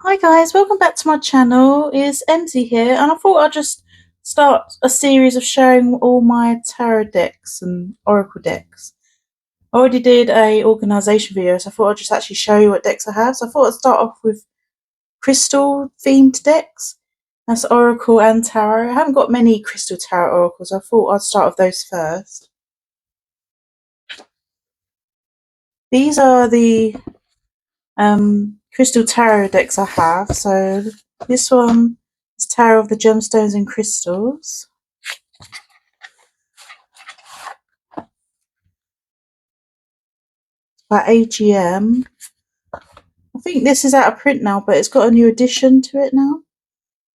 Hi guys, welcome back to my channel. It's MZ here, and I thought I'd just start a series of showing all my tarot decks and oracle decks. I already did a organisation video, so I thought I'd just actually show you what decks I have. So I thought I'd start off with crystal themed decks. That's oracle and tarot. I haven't got many crystal tarot oracles, so I thought I'd start with those first. These are the crystal tarot decks I have. So this one is Tarot of the Gemstones and Crystals. By AGM. I think this is out of print now, but it's got a new addition to it now.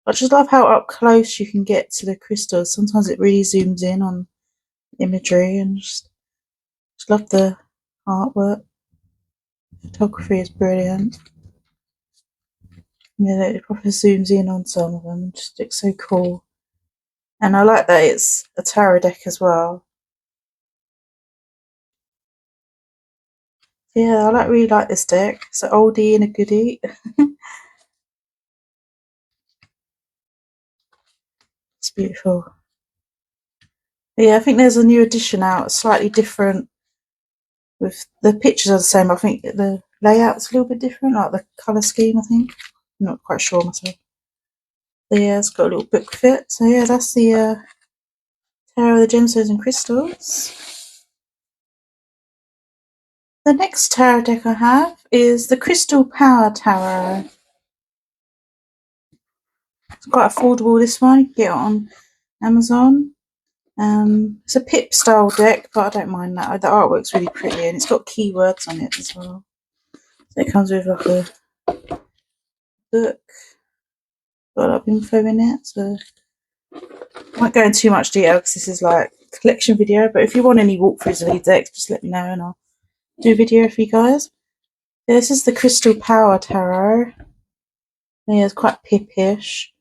I just love how up close you can get to the crystals. Sometimes it really zooms in on imagery, and just love the artwork. Photography is brilliant. Yeah, it probably zooms in on some of them. It just looks so cool. And I like that it's a tarot deck as well. Yeah, I really like this deck. It's an oldie and a goodie. It's beautiful. But yeah, I think there's a new edition out, slightly different. With the pictures are the same, I think the layout's a little bit different, like the colour scheme, I think. I'm not quite sure myself. But yeah, it's got a little book fit. So yeah, that's the Tarot of the Gemstones and Crystals. The next tarot deck I have is the Crystal Power Tarot. It's quite affordable, this one. You can get it on Amazon. It's a pip style deck, but I don't mind that. The artwork's really pretty, and it's got keywords on it as well. So it comes with like a book, got a lot of info in it. So I won't go into too much detail because this is like a collection video. But if you want any walkthroughs of these decks, just let me know and I'll do a video for you guys. This is the Crystal Power Tarot. Yeah, it's quite pippish,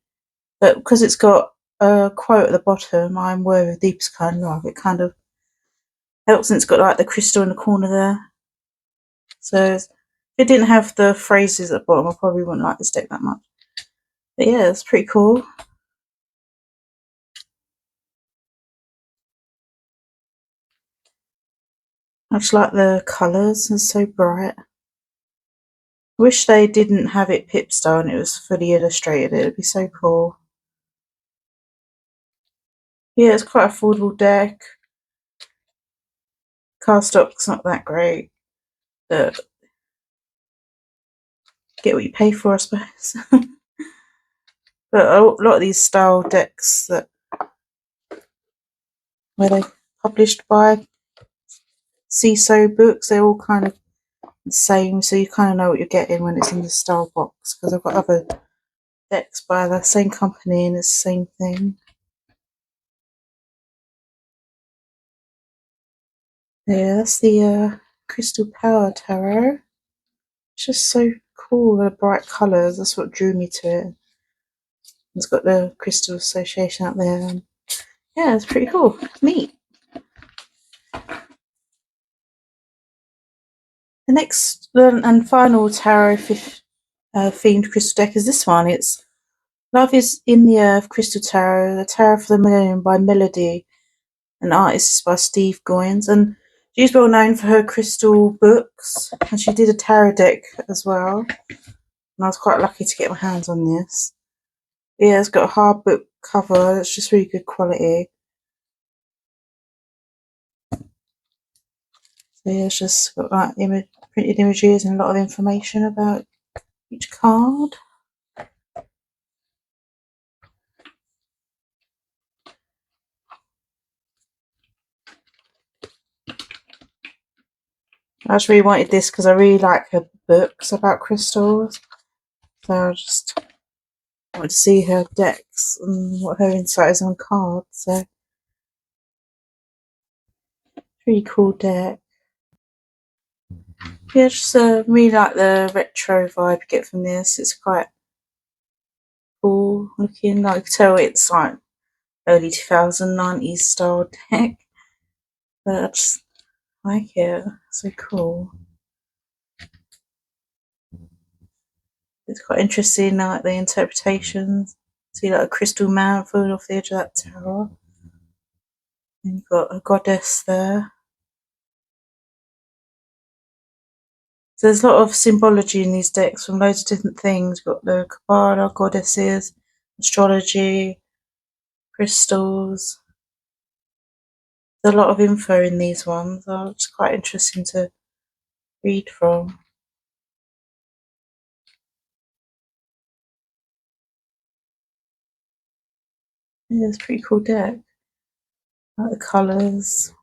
but because it's got a quote at the bottom, I'm aware of the deepest kind of love. It kind of helps, and it's got like the crystal in the corner there. So if it didn't have the phrases at the bottom, I probably wouldn't like this deck that much. But yeah, it's pretty cool. I just like the colours, they're so bright. I wish they didn't have it pip style and it was fully illustrated. It would be so cool. Yeah, it's quite affordable deck. Cardstock's not that great, but get what you pay for, I suppose. But a lot of these style decks that where they published by CISO books, they're all kind of the same, so you kind of know what you're getting when it's in the style box, because I've got other decks by the same company and it's the same thing. Yeah, that's the Crystal Power Tarot. It's just so cool, the bright colours, that's what drew me to it. It's got the Crystal Association up there. And yeah, it's pretty cool. Neat. The next and final tarot themed crystal deck is this one. It's Love is in the Earth Crystal Tarot, the Tarot for the Millennium by Melody, and artist is by Steve Goins. And she's well known for her crystal books, and she did a tarot deck as well. And I was quite lucky to get my hands on this. Yeah, it's got a hard book cover. It's just really good quality. So yeah, it's just got like printed images and a lot of information about each card. I just really wanted this because I really like her books about crystals. So I just wanted to see her decks and what her insight is on cards. So pretty cool deck. Yeah, just really like the retro vibe you get from this. It's quite cool looking. I can tell it's like early 2090s style deck. But I just like it. So cool. It's quite interesting, like the interpretations. See, like a crystal man falling off the edge of that tower. And you've got a goddess there. So there's a lot of symbology in these decks from loads of different things. You've got the Kabbalah, goddesses, astrology, crystals. There's a lot of info in these ones. It's quite interesting to read from. Yeah, it's a pretty cool deck. I like the colours.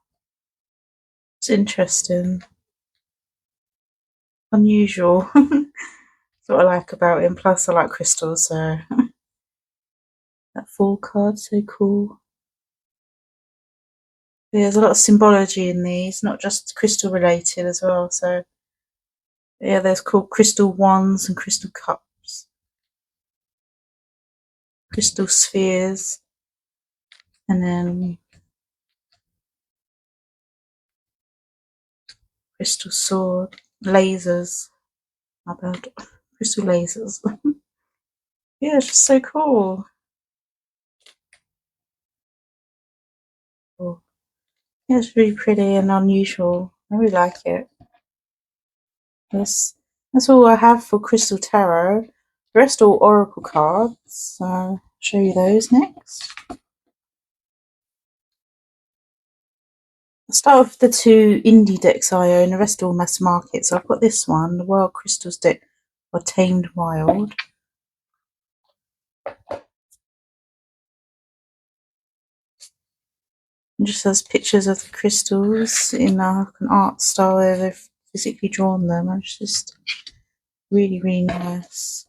It's interesting. Unusual. That's what I like about it. And plus I like crystals, so that full card, so cool. Yeah, there's a lot of symbology in these, not just crystal related as well. So yeah, there's called crystal wands and crystal cups, crystal spheres, and then crystal sword, lasers. My bad. Crystal lasers. Yeah, it's just so cool. Cool. Yeah, it's really pretty and unusual. I really like it. Yes, that's all I have for Crystal Tarot. The rest are all Oracle cards, so I'll show you those next. I'll start with the two indie decks I own, the rest are all mass market. So I've got this one, the Wild Crystals deck by Tamed Wild. It just has pictures of the crystals in like an art style where they've physically drawn them. It's just really, really nice.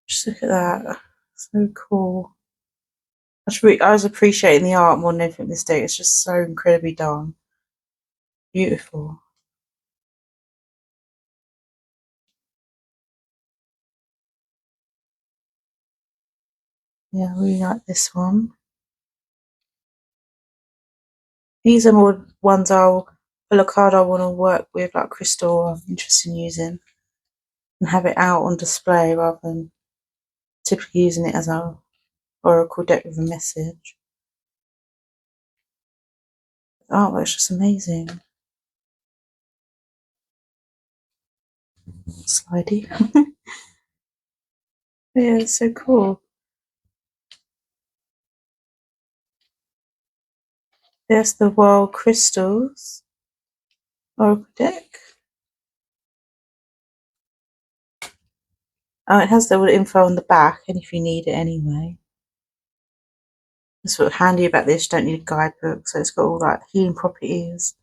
Just look at that. So cool. I was appreciating the art more than anything this day. It's just so incredibly done. Beautiful. Yeah, I really like this one. These are more ones I'll pull a card I want to work with, like crystal I'm interested in using, and have it out on display rather than typically using it as a oracle deck with a message. The artwork's just amazing. Slidey. Yeah, it's so cool. There's the Wild Crystals oracle deck. Oh, it has the info on the back, and if you need it anyway. That's what's handy about this, you don't need a guidebook, so it's got all like healing properties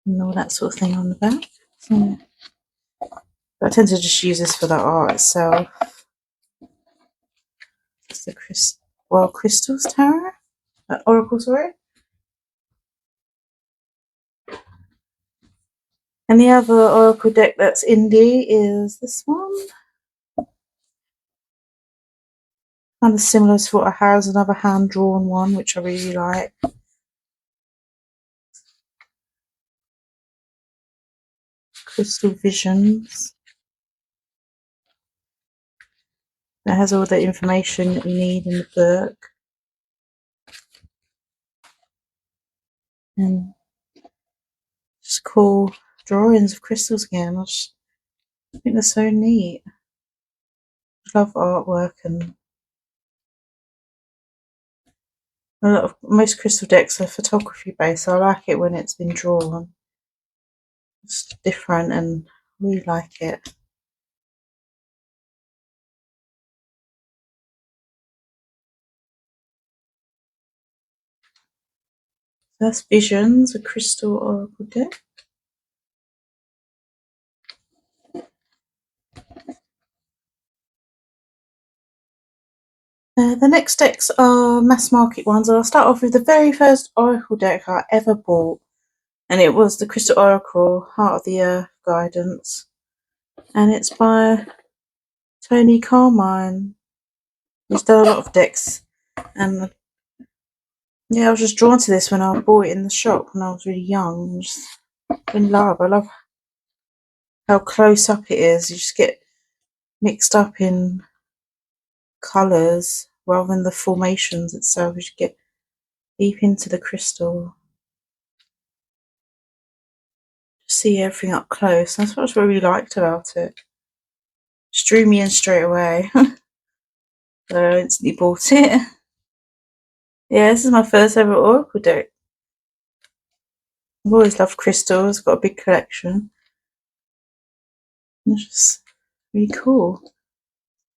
and all that sort of thing on the back. So, but I tend to just use this for the art itself. It's the Wild Crystals Tarot. Oracle, sorry. And the other Oracle deck that's indie is this one. Kind of similar to what I have, another hand-drawn one, which I really like. Crystal Visions. It has all the information that you need in the book. And just cool drawings of crystals again. I think they're so neat. I love artwork, and most crystal decks are photography based, so I like it when it's been drawn. It's different and I really like it. That's Visions, a crystal oracle deck. The next decks are mass market ones, and I'll start off with the very first oracle deck I ever bought, and it was the Crystal Oracle Heart of the Earth Guidance, and it's by Toni Carmine. He's done a lot of decks, and yeah, I was just drawn to this when I bought it in the shop when I was really young. Just in love. how close up it is. You just get mixed up in colours rather than the formations itself. You just get deep into the crystal. See everything up close. That's what I really liked about it. Just drew me in straight away. So I instantly bought it. Yeah, this is my first ever Oracle deck. I've always loved crystals, got a big collection. It's just really cool.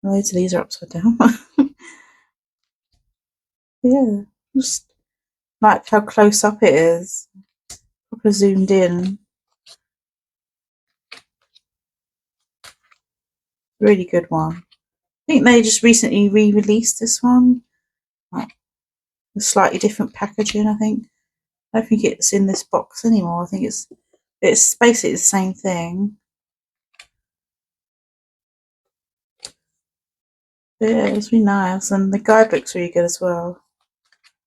Loads of these are upside down. Yeah, just like how close up it is. Proper zoomed in. Really good one. I think they just recently re-released this one. Like a slightly different packaging, I think. I don't think it's in this box anymore. I think it's basically the same thing. But yeah, it was really nice, and the guidebook's really good as well.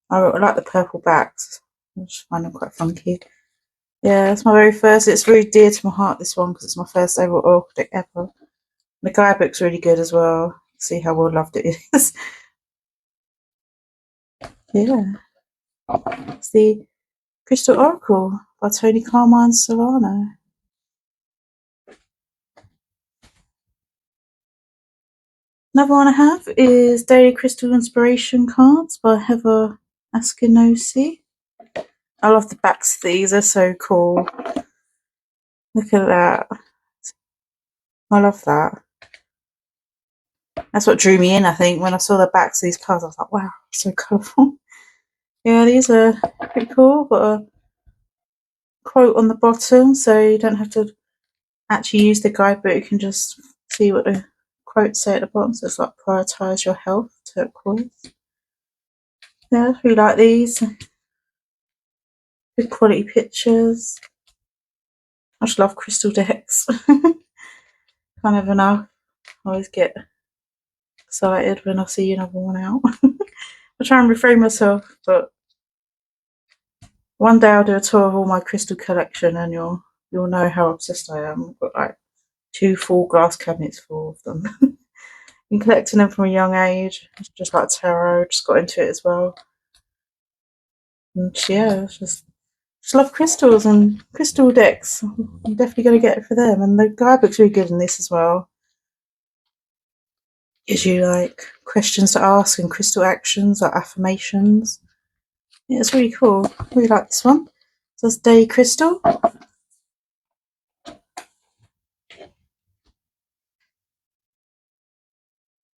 I like the purple backs. I just find them quite funky. Yeah, it's my very first. It's very dear to my heart, this one, because it's my first ever Oracle deck ever. The guidebook's really good as well. See how well loved it is. Yeah. It's the Crystal Oracle by Toni, Carmine, Salerno. Another one I have is Daily Crystal Inspiration Cards by Heather Askinosie. I love the backs of these, they're so cool. Look at that. I love that. That's what drew me in, I think. When I saw the backs of these cards, I was like, wow, so colourful. Yeah, these are pretty cool. Got a quote on the bottom, so you don't have to actually use the guidebook. You can just see what the quotes say at the bottom. So it's like, prioritise your health, turquoise. Yeah, I really like these. Good quality pictures. I just love crystal decks. Kind of enough. I always get excited when I see another one out. I try and refrain myself, but one day I'll do a tour of all my crystal collection, and you'll know how obsessed I am. I've got like 2 full glass cabinets full of them. Been collecting them from a young age, just like tarot. Just got into it as well. And yeah, just love crystals and crystal decks. I'm definitely going to get it for them. And the guidebook's really good in this as well. Gives you like questions to ask and crystal actions, like affirmations. Yeah, it's really cool. I really like this one. So it's Day Crystal.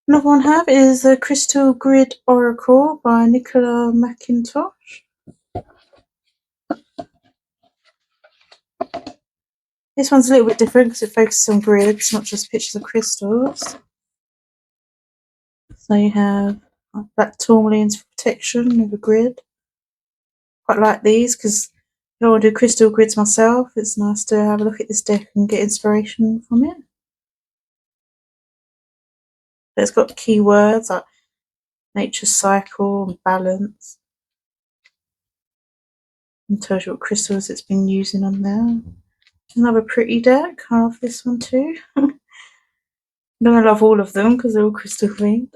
Another one I have is the Crystal Grid Oracle by Nicola McIntosh. This one's a little bit different because it focuses on grids, not just pictures of crystals. So you have black tourmalines for protection with a grid. Quite like these because if I want to do crystal grids myself, it's nice to have a look at this deck and get inspiration from it. It's got keywords like nature's cycle and balance. And tells you what crystals it's been using on there. Another pretty deck. I love this one too. I'm gonna love all of them because they're all crystal themed.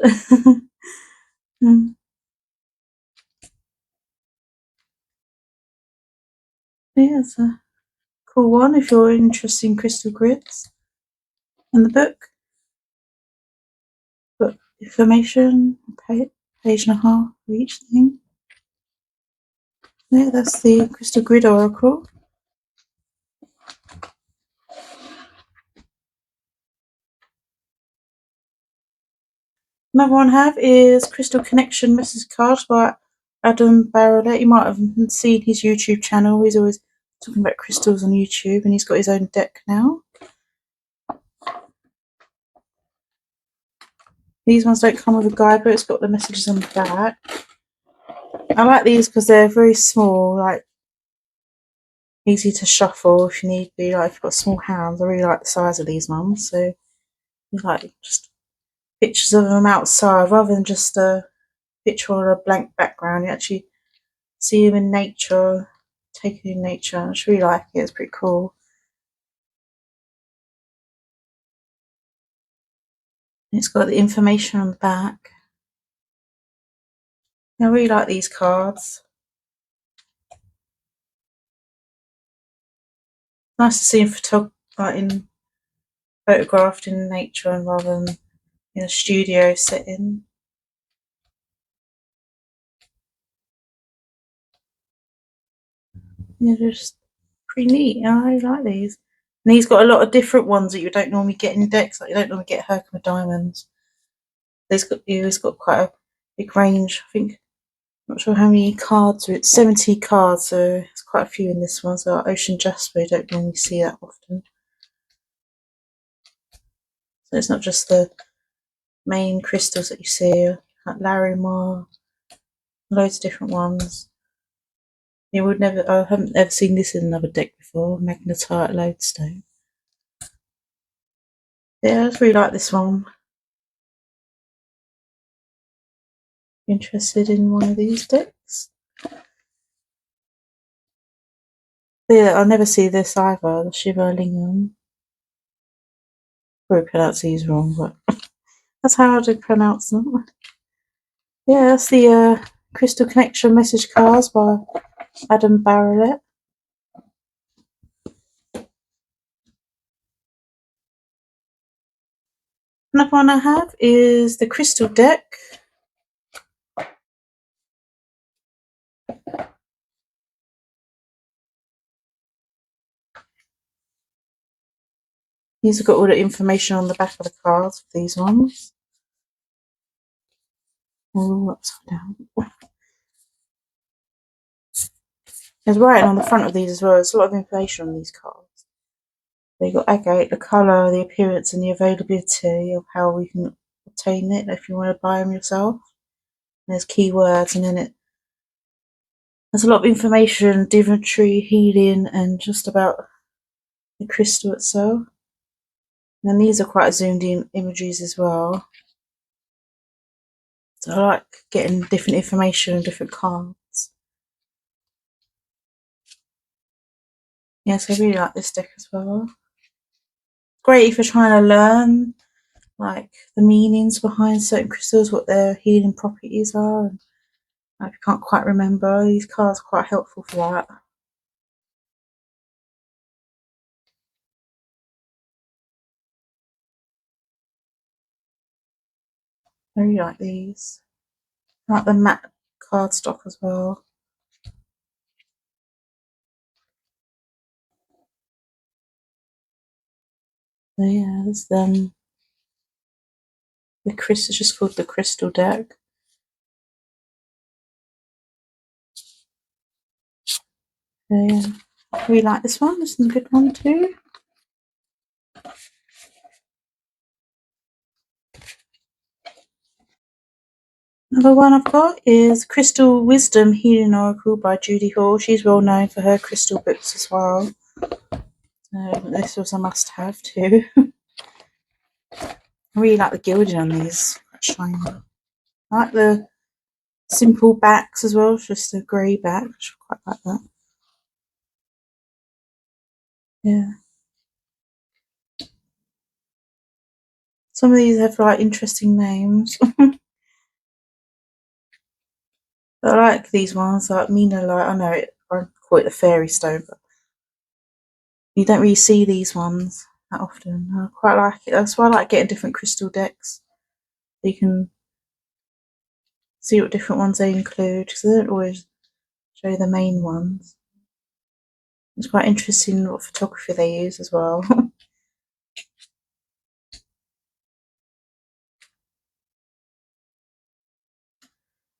Yeah, it's a cool one if you're interested in crystal grids. In the book, got information, page and a half for each thing. Yeah, that's the Crystal Grid Oracle. Another one I have is Crystal Connection message cards by Adam Barralet. You might have seen his YouTube channel. He's always talking about crystals on YouTube, and he's got his own deck now. These ones don't come with a guide, but it's got the messages on the back. I like these because they're very small, like easy to shuffle if you need to be. Like if you've got small hands, I really like the size of these ones. So you like just pictures of them outside rather than just a picture on a blank background. You actually see them in nature, taken in nature. I just really like it. It's pretty cool. It's got the information on the back. I really like these cards. Nice to see in photographed in nature and rather than in a studio setting. Yeah, they're just pretty neat. I really like these. And he's got a lot of different ones that you don't normally get in decks. Like you don't normally get Herkimer Diamonds. He's got quite a big range. I think, I'm not sure how many cards. It's 70 cards, so there's quite a few in this one. So Ocean Jasper, you don't normally see that often. So it's not just the main crystals that you see, like Larimar, loads of different ones. I haven't ever seen this in another deck before. Magnetite Lodestone. Yeah, I just really like this one. Interested in one of these decks? Yeah, I never see this either. The Shivalingam. Probably pronounce these wrong, but that's how I do pronounce them. Yeah, that's the Crystal Connection message cards by Adam Barralet. Another one I have is the Crystal deck. These have got all the information on the back of the cards for these ones. All upside down. There's writing on the front of these as well. There's a lot of information on these cards. They've got agate, the colour, the appearance and the availability of how we can obtain it if you want to buy them yourself. And there's keywords, and then there's a lot of information, divinatory, healing and just about the crystal itself. And then these are quite zoomed in images as well. So I like getting different information and different cards. Yes, I really like this deck as well. Great if you're trying to learn like the meanings behind certain crystals, what their healing properties are. And if you can't quite remember, these cards are quite helpful for that. I really like these. I like the matte cardstock as well. So yeah, there's the crystal, it's just called the Crystal deck. So yeah, I really like this one. This is a good one too. Another one I've got is Crystal Wisdom Healing Oracle by Judy Hall. She's well known for her crystal books as well. So this was a must have too. I really like the gilding on these, quite shiny. I like the simple backs as well, just a grey back. I quite like that. Yeah. Some of these have like interesting names. But I like these ones, like Mina Light. I know I call it the fairy stone, but you don't really see these ones that often. I quite like it. That's why I like getting different crystal decks. You can see what different ones they include, because they don't always show the main ones. It's quite interesting what photography they use as well.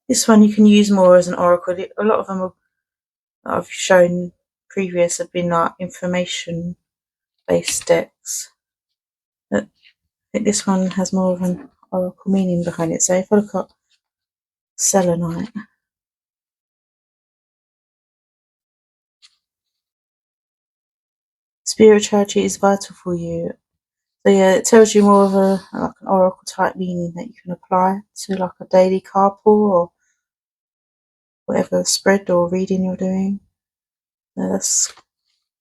This one you can use more as an oracle. A lot of them that I've shown previous have been like information based decks. But I think this one has more of an oracle meaning behind it. So if I look at selenite, spirituality is vital for you. So yeah, it tells you more of like an oracle type meaning that you can apply to like a daily card pull or whatever spread or reading you're doing. So that's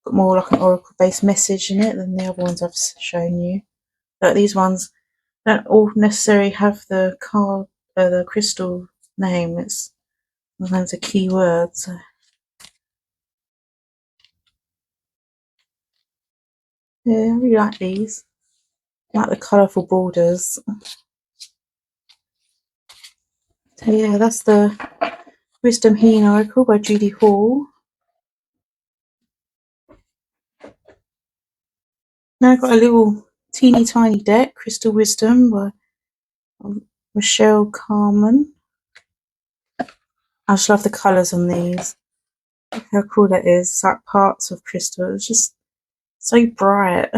got more like an oracle based message in it than the other ones I've shown you. Like these ones, don't all necessarily have the card, the crystal name. It's sometimes a key word. So. Yeah, I really like these. I like the colourful borders. So yeah, that's the Wisdom Healing Oracle by Judy Hall. Now I've got a little teeny tiny deck, Crystal Wisdom by Rachelle, Carmine. I just love the colours on these. Look how cool that is. It's like parts of crystal. It's just so bright.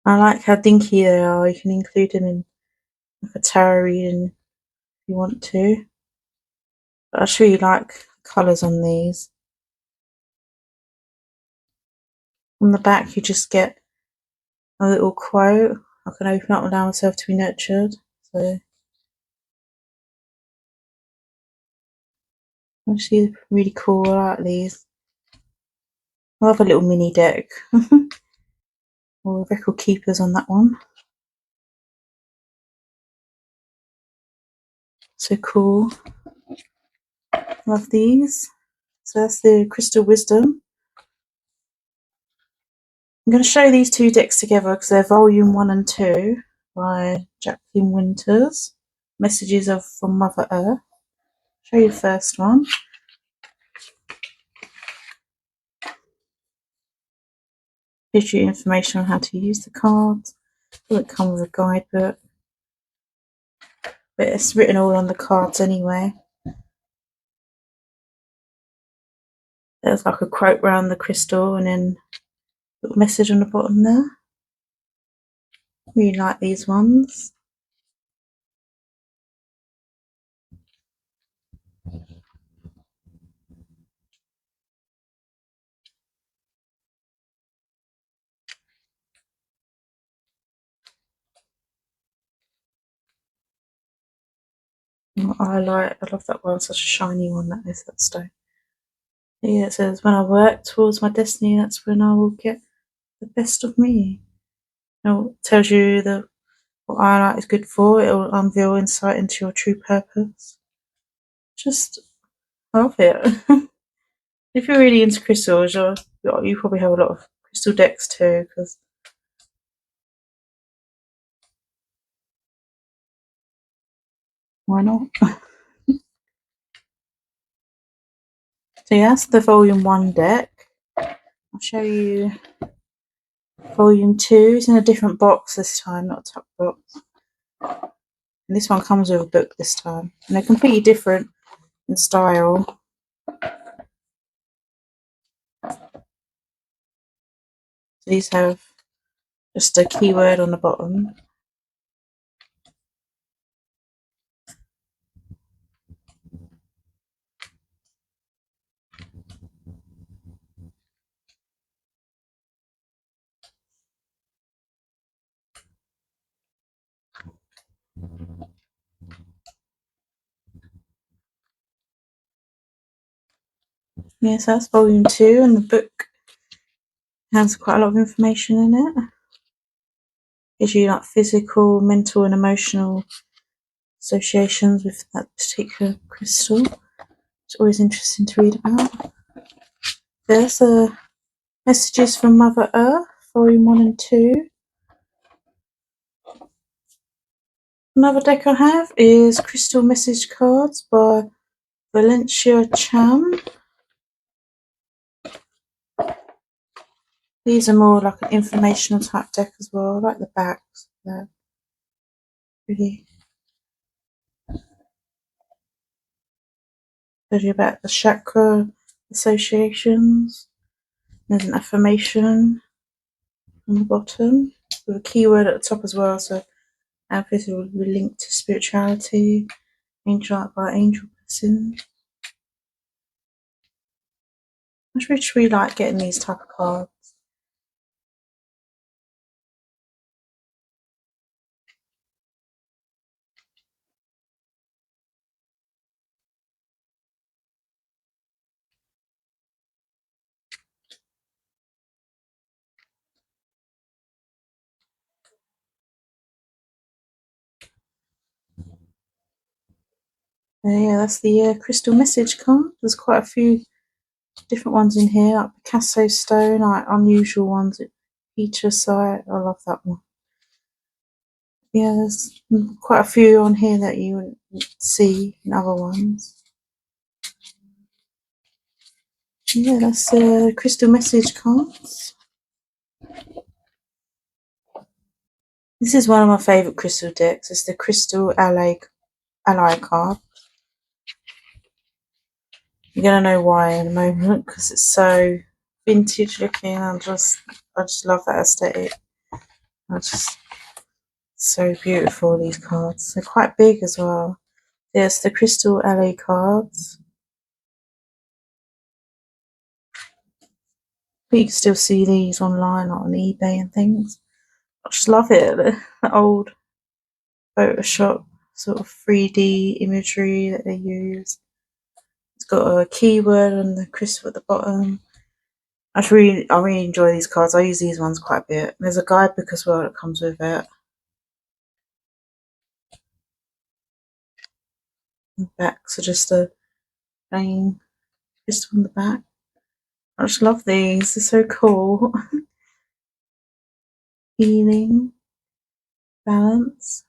I like how dinky they are. You can include them in like a tarot reading if you want to. But I just really like the colours on these. On the back you just get a little quote. I can open up and allow myself to be nurtured. So actually really cool. I like these. I love a little mini deck. Or record keepers on that one. So cool. Love these. So that's the Crystal Wisdom. I'm going to show these two decks together because they're volume 1 and 2 by Jacqueline Winters. Messages of from Mother Earth. Show you the first one. Gives you information on how to use the cards. Will it come with a guidebook? But it's written all on the cards anyway. There's like a quote around the crystal and then a little message on the bottom there. Really like these ones. I love that one, such a shiny one that is, that stone. Yeah, it says, when I work towards my destiny, that's when I will get the best of me. It tells you what highlight is good for. It will unveil insight into your true purpose. Just love it. If you're really into crystals, you probably have a lot of crystal decks too, because why not? So yeah, that's the volume 1 deck. I'll show you volume 2. It's in a different box this time, not a tuck box. And this one comes with a book this time. And they're completely different in style. So these have just a keyword on the bottom. Yes, that's volume 2, and the book has quite a lot of information in it. Gives you like physical, mental, and emotional associations with that particular crystal. It's always interesting to read about. There's Messages from Mother Earth, volume 1 and 2. Another deck I have is Crystal Message Cards by Valencia Chan. These are more like an informational type deck as well. I like the backs. They're really tells you about the chakra associations. There's an affirmation on the bottom with a keyword at the top as well. So outfits will be linked to spirituality, angel art by angel person. I just really like getting these type of cards. Yeah, that's the crystal message card. There's quite a few different ones in here, like Picasso stone, like unusual ones. Peter site, I love that one. Yeah, there's quite a few on here that you would see in other ones. Yeah, that's crystal message cards. This is one of my favourite crystal decks. It's the Crystal Ally card. You're gonna know why in a moment because it's so vintage looking. I just love that aesthetic. So beautiful, these cards. They're quite big as well. Yes, the Crystal Ally cards. But you can still see these online, like on eBay and things. I just love it. The old Photoshop sort of 3D imagery that they use. It's got a keyword and the crystal at the bottom. I really enjoy these cards. I use these ones quite a bit. There's a guidebook as well that comes with it. The backs are just a plain crystal on the back. I just love these. They're so cool. Healing, balance,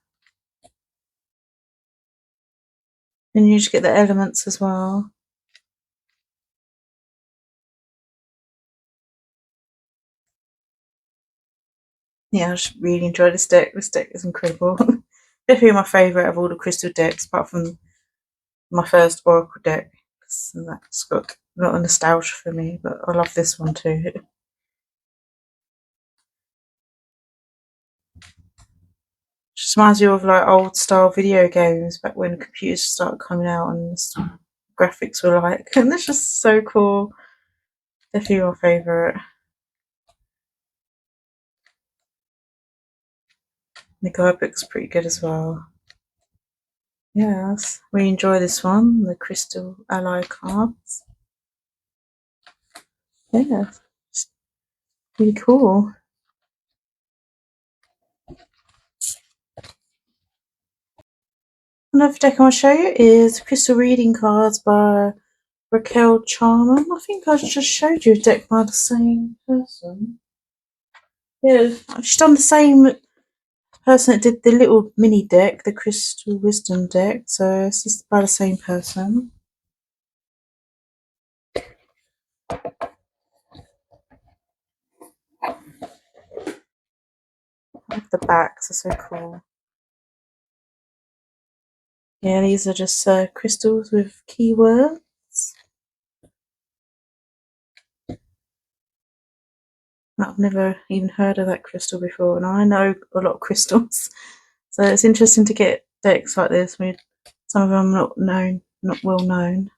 and you just get the elements as well. Yeah, I just really enjoy this deck. This deck is incredible. Definitely my favourite of all the crystal decks, apart from my first Oracle deck. That's got a lot of nostalgia for me, but I love this one too. Just reminds you of like old style video games back when computers started coming out and graphics were like, and it's just so cool. Definitely my favourite. The guidebook's pretty good as well. Yes, we enjoy this one, the Crystal Ally cards. Yeah, it's really cool. Another deck I want to show you is Crystal Reading Cards by Rachelle Charman. I think I just showed you a deck by the same person. Yeah, she's done the same person that did the little mini deck, the Crystal Wisdom deck, so it's just by the same person. I love the backs, are so cool. Yeah, these are just crystals with keywords. I've never even heard of that crystal before, and I know a lot of crystals, so it's interesting to get decks like this with some of them not well known.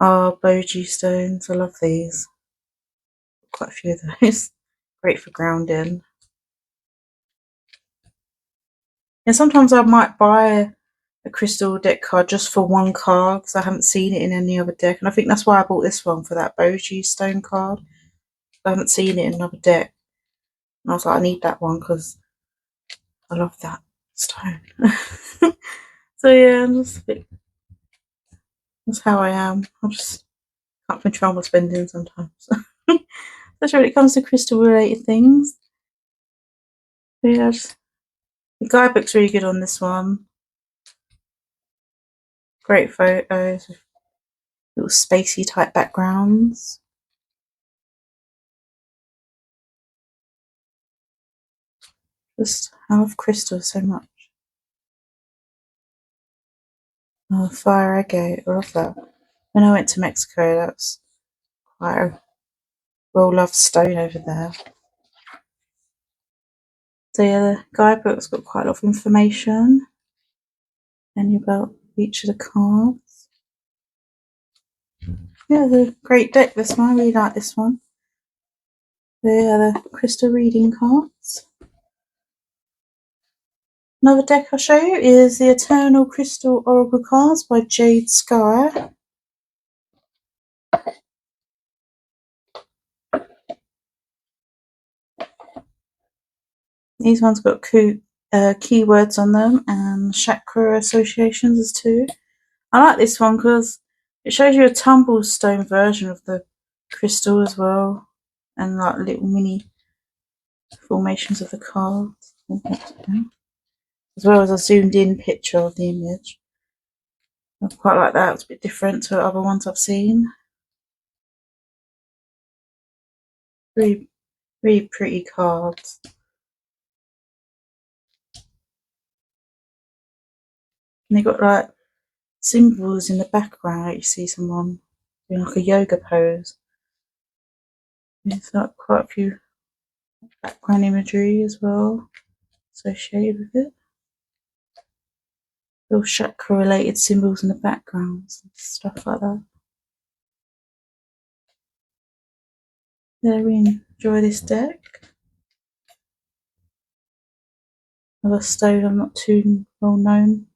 Boji stones, I love these. Quite a few of those. Great for grounding. And sometimes I might buy a crystal deck card just for one card because I haven't seen it in any other deck, and I think that's why I bought this one, for that Boji stone card. I haven't seen it in another deck, and I was like, I need that one because I love that stone. So yeah, that's how I am. I just can't control my spending sometimes. Especially when it comes to crystal related things. So yeah, the guidebook's really good on this one. Great photos with little spacey type backgrounds. I love crystals so much. Oh, fire agate, I love that. When I went to Mexico, that's quite a well-loved stone over there. So yeah, the guidebook's got quite a lot of information and about each of the cards. Yeah, the great deck, this one. I really like this one. They are the crystal reading cards. Another deck I'll show you is the Eternal Crystal Oracle cards by Jade-Sky. These ones got keywords on them and chakra associations as too. I like this one because it shows you a tumblestone version of the crystal as well, and like little mini formations of the cards, as well as a zoomed in picture of the image. I quite like that. It's a bit different to other ones I've seen. Really, really pretty cards. And they got like symbols in the background. Like you see someone doing like a yoga pose. There's like quite a few background imagery as well associated with it. Little chakra related symbols in the backgrounds and stuff like that. Yeah, I really enjoy this deck. Another stone I'm not too well known.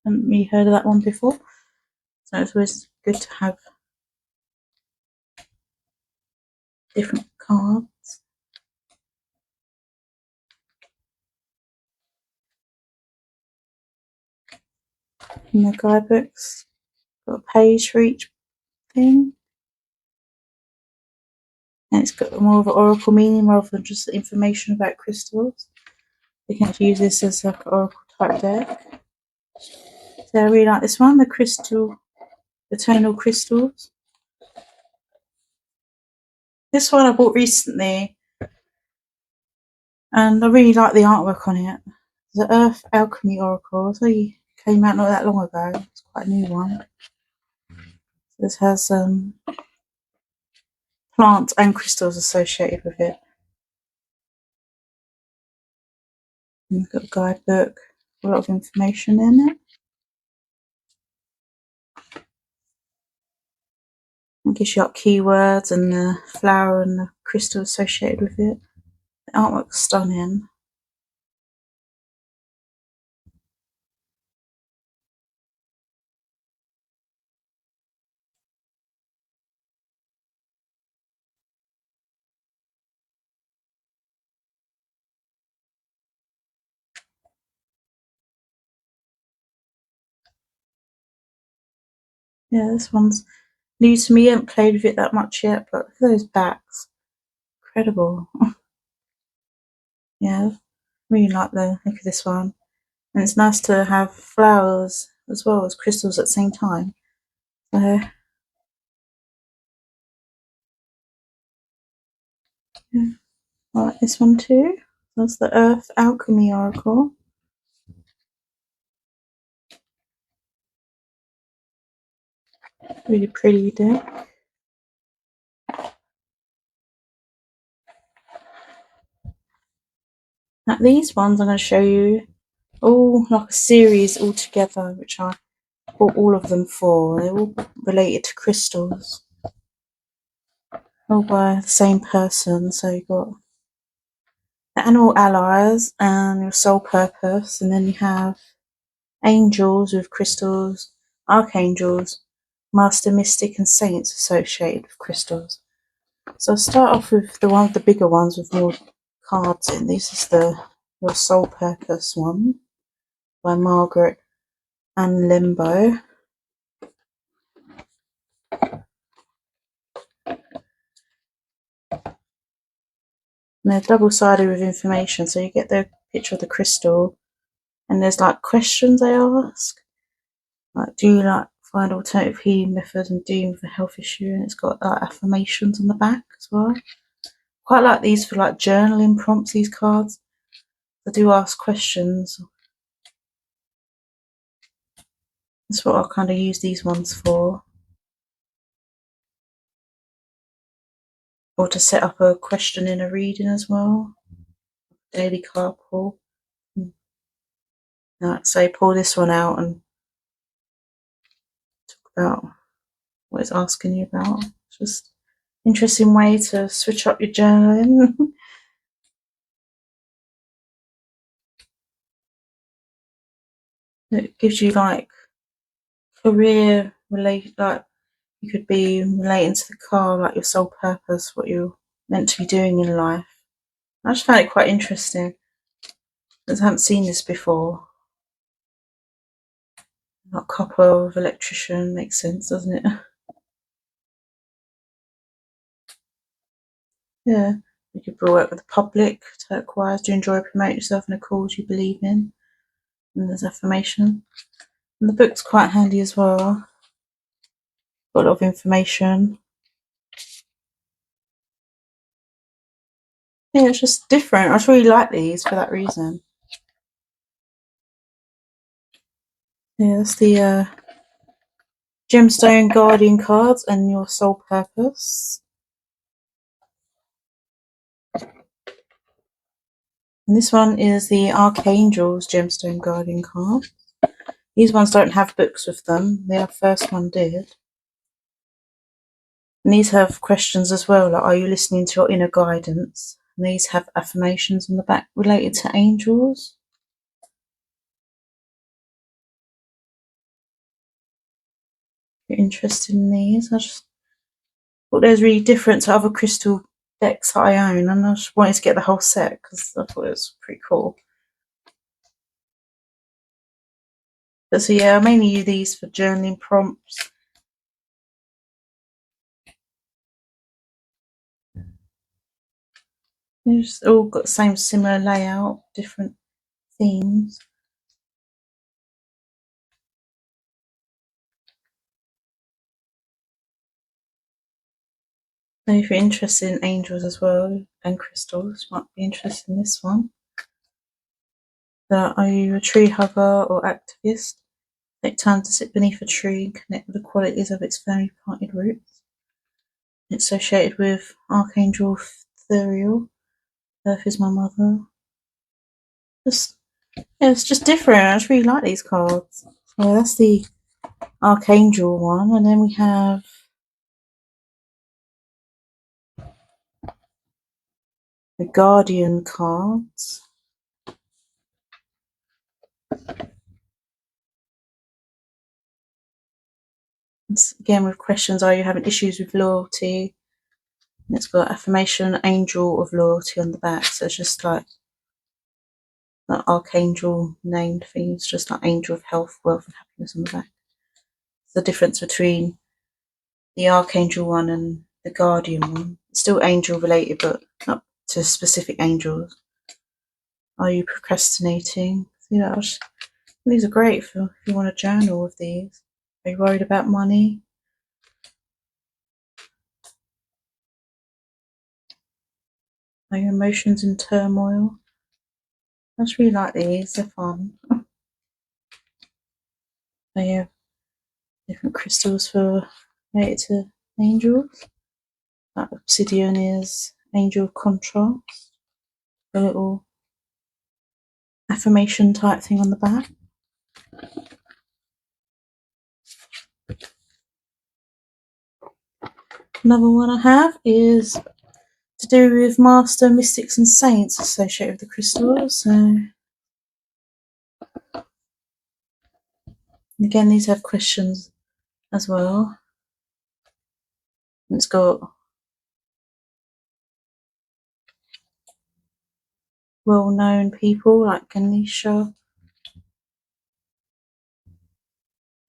Haven't really heard of that one before. So it's always good to have different cards. In the guidebooks, got a page for each thing. And it's got more of an oracle meaning rather than just information about crystals. You can actually use this as like an oracle type deck. So I really like this one, the crystal, eternal crystals. This one I bought recently, and I really like the artwork on it. The Earth Alchemy Oracle. So it came out not that long ago. It's quite a new one. This has plants and crystals associated with it. And we've got a guidebook, a lot of information in it. It gives you like keywords and the flower and the crystal associated with it. The artwork's stunning. Yeah, this one's new to me. I haven't played with it that much yet, but look at those backs. Incredible. Yeah, really like the look of this one. And it's nice to have flowers as well as crystals at the same time. So, yeah, I like this one too. That's the Earth Alchemy Oracle. Really pretty deck. Now these ones I'm going to show you all like a series all together, which I bought all of them for. They're all related to crystals. All by the same person. So you've got the animal allies and your soul purpose, and then you have angels with crystals, archangels, master mystic, and saints associated with crystals. So I'll start off with the one of the bigger ones with more cards in. This is the Your Soul Purpose one by Margaret and Lembo. And they're double-sided with information, so you get the picture of the crystal, and there's like questions they ask. Like, do you like find alternative healing methods and dealing with a health issue? And it's got like affirmations on the back as well. Quite like these for like journaling prompts, these cards. They do ask questions. That's what I kind of use these ones for. Or to set up a question in a reading as well. Daily card pull. So pull this one out and talk about what it's asking you about. It's just an interesting way to switch up your journaling. It gives you like career related, like you could be relating to the car, like your sole purpose, what you're meant to be doing in life. I just found it quite interesting. I haven't seen this before. Not copper with electrician, makes sense, doesn't it? Yeah. You could work with the public, turquoise, do you enjoy promote yourself in a cause you believe in? And there's affirmation. And the book's quite handy as well. Got a lot of information. Yeah, it's just different. I just really like these for that reason. Yeah, that's the Gemstone Guardian cards and your soul purpose. And this one is the Archangels Gemstone Guardian card. These ones don't have books with them. The first one did. And these have questions as well, like, are you listening to your inner guidance? And these have affirmations on the back related to angels. If you're interested in these, I just thought they was really different to other crystal decks that I own, and I just wanted to get the whole set because I thought it was pretty cool. But so yeah, I mainly use these for journaling prompts. They've just all got the same similar layout, different themes. So if you're interested in angels as well and crystals, you might be interested in this one. Are you a tree hugger or activist? Take time to sit beneath a tree and connect with the qualities of its firmly planted roots. It's associated with Archangel Thuriel. Earth is my mother. It's just different. I just really like these cards. So that's the Archangel one, and then we have the Guardian cards. It's again with questions. Are you having issues with loyalty? And it's got affirmation, angel of loyalty on the back. So it's just like an archangel named thing. It's just like angel of health, wealth, and happiness on the back. It's the difference between the archangel one and the guardian one. It's still angel related, but not to specific angels. Are you procrastinating? Yeah, these are great for if you want to journal with these. Are you worried about money? Are your emotions in turmoil? I just really like these, they're fun. They have different crystals for related to angels. That obsidian is angel of contrast. A little affirmation type thing on the back. Another one I have is to do with master mystics and saints associated with the crystals. So again, these have questions as well. And it's got well-known people like Naisha.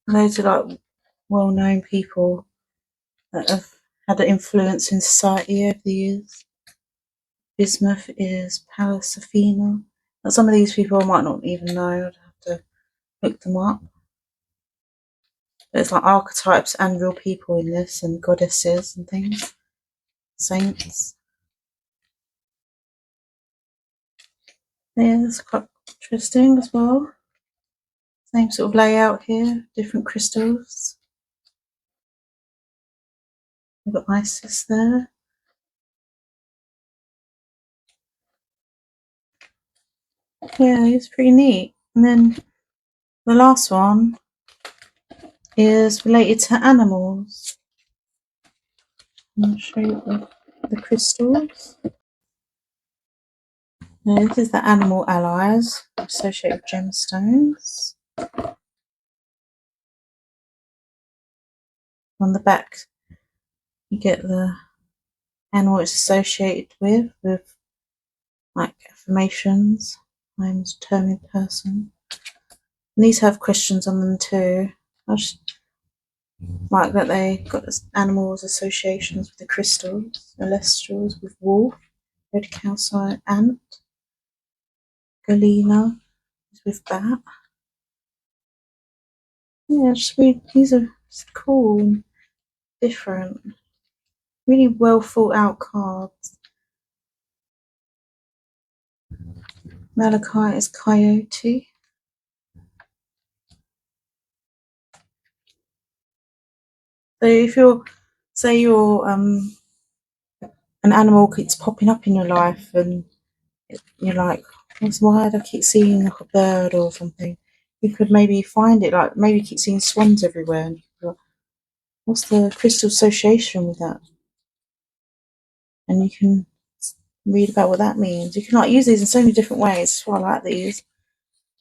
Loads of like well-known people that have had an influence in society over the years. Bismuth is Pallas Athena. Now, some of these people I might not even know. I'd have to look them up. There's like archetypes and real people in this, and goddesses and things. Saints. Yeah, that's quite interesting as well. Same sort of layout here, different crystals. We've got Isis there. Yeah, it's pretty neat. And then the last one is related to animals. I'll show you the crystals. Now, this is the animal allies associated with gemstones. On the back, you get the animal it's associated with like affirmations I'm a determined person. And these have questions on them too. I just like that they got animals associations with the crystals, celestials with wolf, red calcite ant, galena is with bat. Yeah, just read, these are cool and different. Really well thought out cards. Malachite is coyote. So if you're, say you're an animal keeps popping up in your life and you're like, why do I keep seeing like a bird or something? You could maybe find it, like maybe keep seeing swans everywhere. And like, what's the crystal association with that? And you can read about what that means. You can like use these in so many different ways. That's why I like these.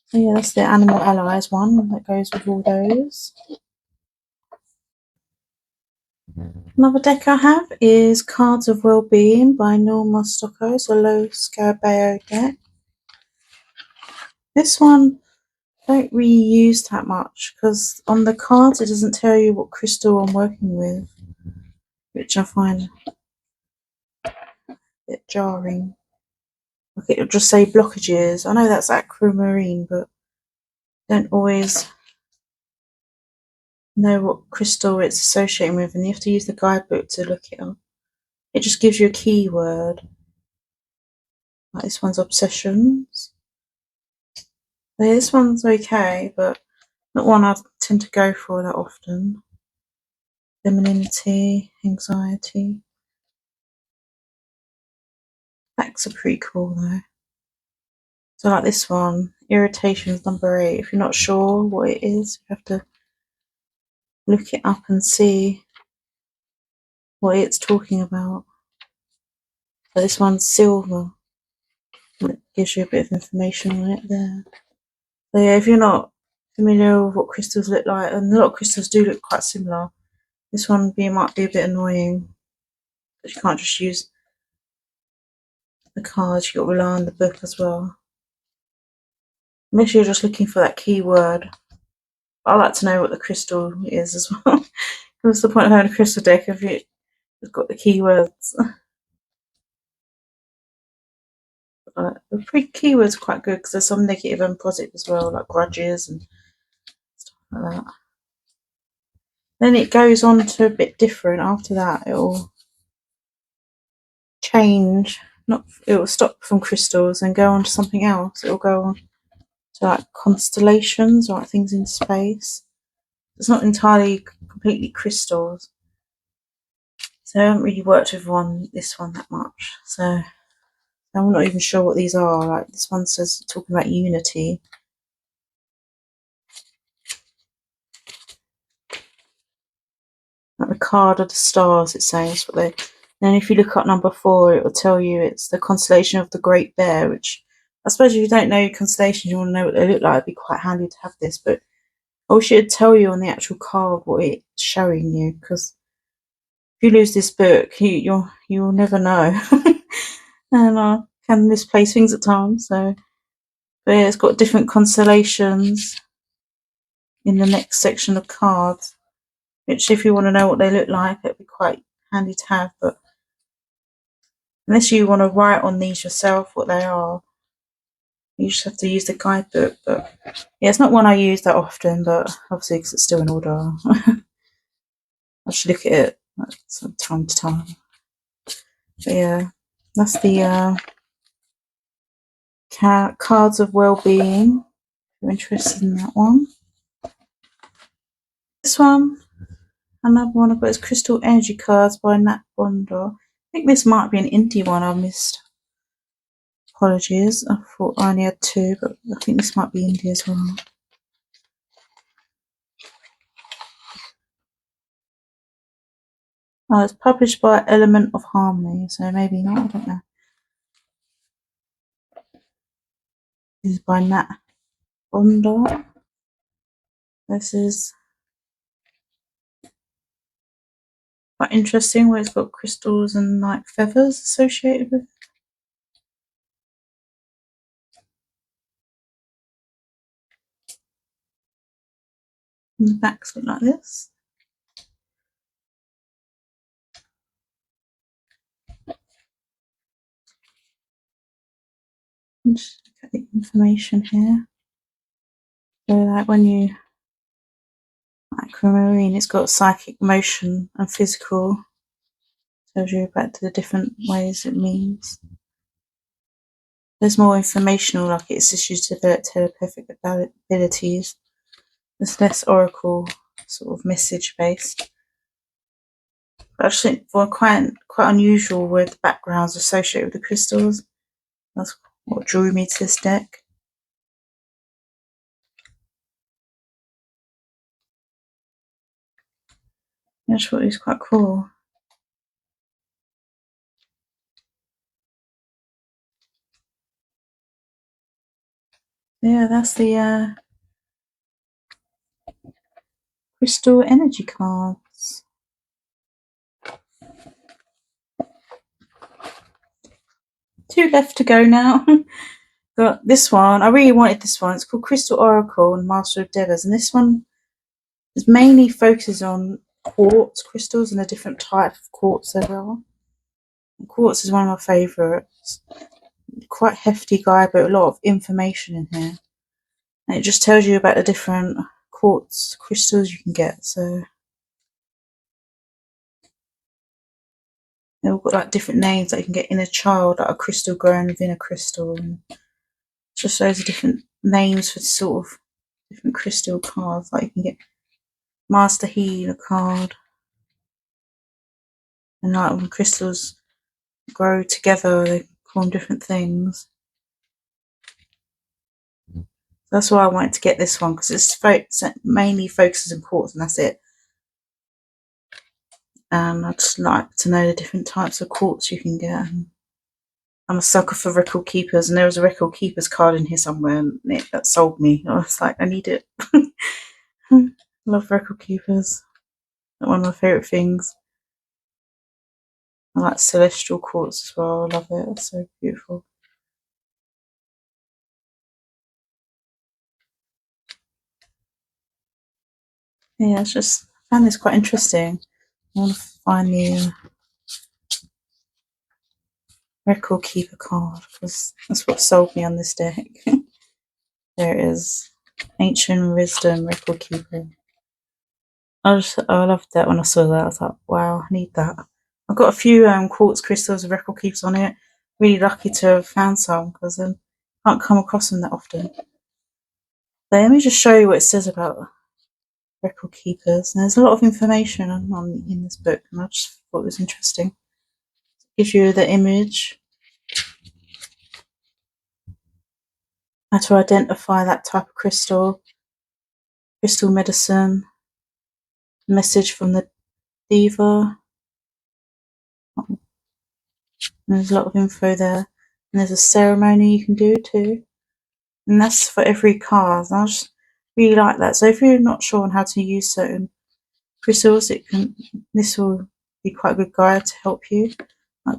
So yeah, that's the Animal Allies one that goes with all those. Another deck I have is Cards of Wellbeing by Norma Stocco. It's a low Scarabeo deck. This one I don't really use that much because on the cards it doesn't tell you what crystal I'm working with, which I find a bit jarring. Like it'll just say blockages. I know that's aquamarine, but I don't always know what crystal it's associating with, and you have to use the guidebook to look it up. It just gives you a keyword. Like this one's obsessions. So yeah, this one's okay, but not one I tend to go for that often. Femininity, anxiety. Backs are pretty cool though. So like this one, irritation is number 8. If you're not sure what it is, you have to look it up and see what it's talking about. So this one's silver. It gives you a bit of information on it there. So yeah, if you're not familiar with what crystals look like, and a lot of crystals do look quite similar, this one might be a bit annoying. But you can't just use the cards, you've got to rely on the book as well. Unless you're just looking for that keyword. I like to know what the crystal is as well. What's the point of having a crystal deck if you've got the keywords? The keywords are quite good because there's some negative and positive as well, like grudges and stuff like that. Then it goes on to a bit different after that. It'll change, it will stop from crystals and go on to something else. It'll go on to like constellations or like things in space. It's not entirely completely crystals. So I haven't really worked with this one that much. So I'm not even sure what these are. Like this one says talking about unity. Like the card of the stars, it says. But then if you look up number 4, it will tell you it's the constellation of the Great Bear, which I suppose if you don't know constellations, you want to know what they look like, it'd be quite handy to have this. But I wish it would tell you on the actual card what it's showing you, because if you lose this book, you'll never know. And I can misplace things at times. So, but yeah, it's got different constellations in the next section of cards, which if you want to know what they look like, it'd be quite handy to have. But unless you want to write on these yourself what they are, you just have to use the guidebook. But yeah, it's not one I use that often, but obviously because it's still in order, I should look at it from time to time. But yeah, that's the Cards of Wellbeing. If you're interested in that one. This one, another one I've got is Crystal Energy Cards by Nat Bondar. I think this might be an indie one I missed. Apologies, I thought I only had 2, but I think this might be indie as well. Oh, it's published by Element of Harmony, so maybe not, I don't know. This is by Nat Bondar. This is quite interesting where it's got crystals and like feathers associated with it. And the backs look like this. And just look at the information here. So like when you aquamarine, it's got psychic, motion and physical. Tells you about the different ways it means. There's more informational, like it's issues to develop telepathic abilities. There's less oracle sort of message based. But I just think for quite unusual with the backgrounds associated with the crystals. That's what drew me to this deck. I just thought it was quite cool. Yeah, that's the crystal energy cards. 2 left to go now. Got this one. I really wanted this one. It's called Crystal Oracle and Master of Devas, and this one is mainly focuses on quartz crystals and the different types of quartz there are. And quartz is one of my favourites. Quite hefty guy, but a lot of information in here. And it just tells you about the different quartz crystals you can get. So they've all got like different names that you can get in a child, like a crystal growing within a crystal. And just those are different names for sort of different crystal cards. Like you can get Master Healer card. And like when crystals grow together, they form different things. That's why I wanted to get this one, because it's mainly focuses on quartz and that's it. And I'd just like to know the different types of quartz you can get. I'm a sucker for record keepers, and there was a record keepers card in here somewhere, and that sold me. I was like, I need it. Love record keepers. One of my favourite things. I like celestial quartz as well. I love it. It's so beautiful. Yeah, it's just, I found this quite interesting. I want to find the record keeper card, because that's what sold me on this deck. There it is. Ancient Wisdom record keeper. I loved that when I saw that. I was like, wow, I need that. I've got a few quartz crystals with record keepers on it. Really lucky to have found some, because I can't come across them that often. But let me just show you what it says about record keepers. And there's a lot of information in this book, and I just thought it was interesting. It gives you the image, how to identify that type of crystal medicine, message from the diva. And there's a lot of info there. And there's a ceremony you can do too. And that's for every card. And I just really like that. So if you're not sure on how to use certain crystals, this will be quite a good guide to help you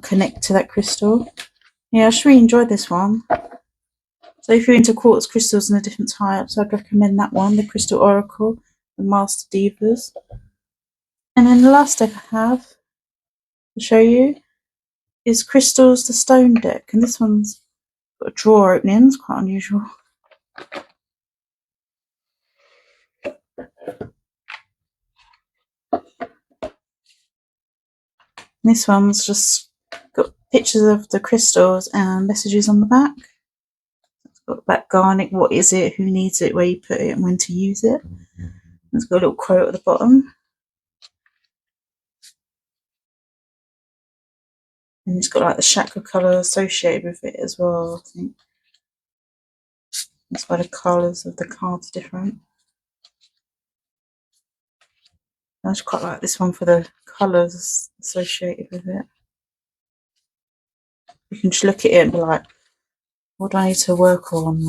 connect to that crystal. Yeah, I just really enjoyed this one. So if you're into quartz crystals and the different types, I'd recommend that one, the Crystal Oracle, the Master Divas. And then the last deck I have to show you is Crystals, the Stone deck. And this one's got a drawer opening, it's quite unusual. This one's just got pictures of the crystals and messages on the back. It's got that garnet, what is it, who needs it, where you put it, and when to use it. It's got a little quote at the bottom. And it's got like the chakra colour associated with it as well, I think. That's why the colours of the cards are different. I just quite like this one for the colours associated with it. You can just look at it and be like, what do I need to work on?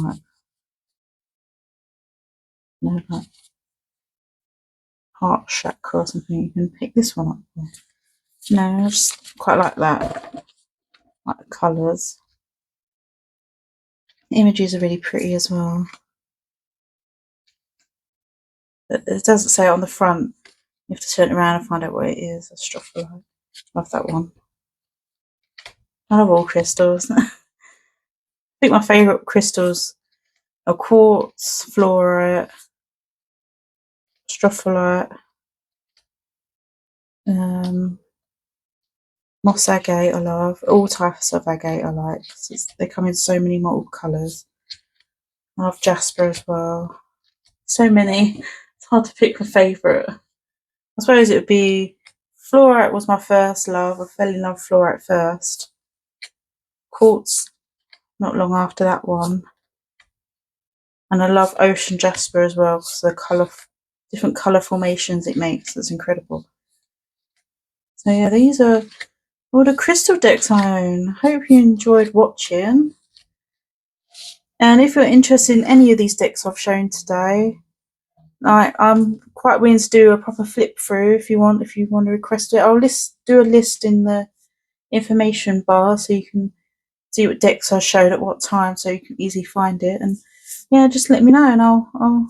Like, like heart chakra or something. You can pick this one up. No, I just quite like that. Like the colours. The images are really pretty as well. But it doesn't say it on the front. You have to turn it around and find out what it is. A Stropholite. Love that one. I love all crystals. I think my favourite crystals are quartz, fluorite, Stropholite, moss agate I love. All types of agate I like. They come in so many multiple colours. I love jasper as well. So many. It's hard to pick a favourite. I suppose it would be fluorite was my first love. I fell in love with fluorite first. Quartz, not long after that one. And I love ocean jasper as well because the different colour formations it makes. It's incredible. So yeah, these are all the crystal decks I own. Hope you enjoyed watching. And if you're interested in any of these decks I've shown today, I'm quite willing to do a proper flip through if you want to request it. I'll do a list in the information bar so you can see what decks I showed at what time, so you can easily find it. And yeah, just let me know and I'll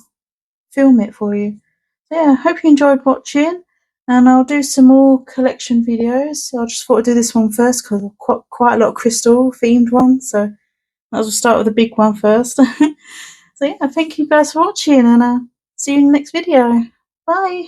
film it for you. So yeah, hope you enjoyed watching, and I'll do some more collection videos. I just thought I'd do this one first because I've quite a lot of crystal themed ones, so might as well start with the big one first. So yeah, thank you guys for watching, and see you in the next video. Bye.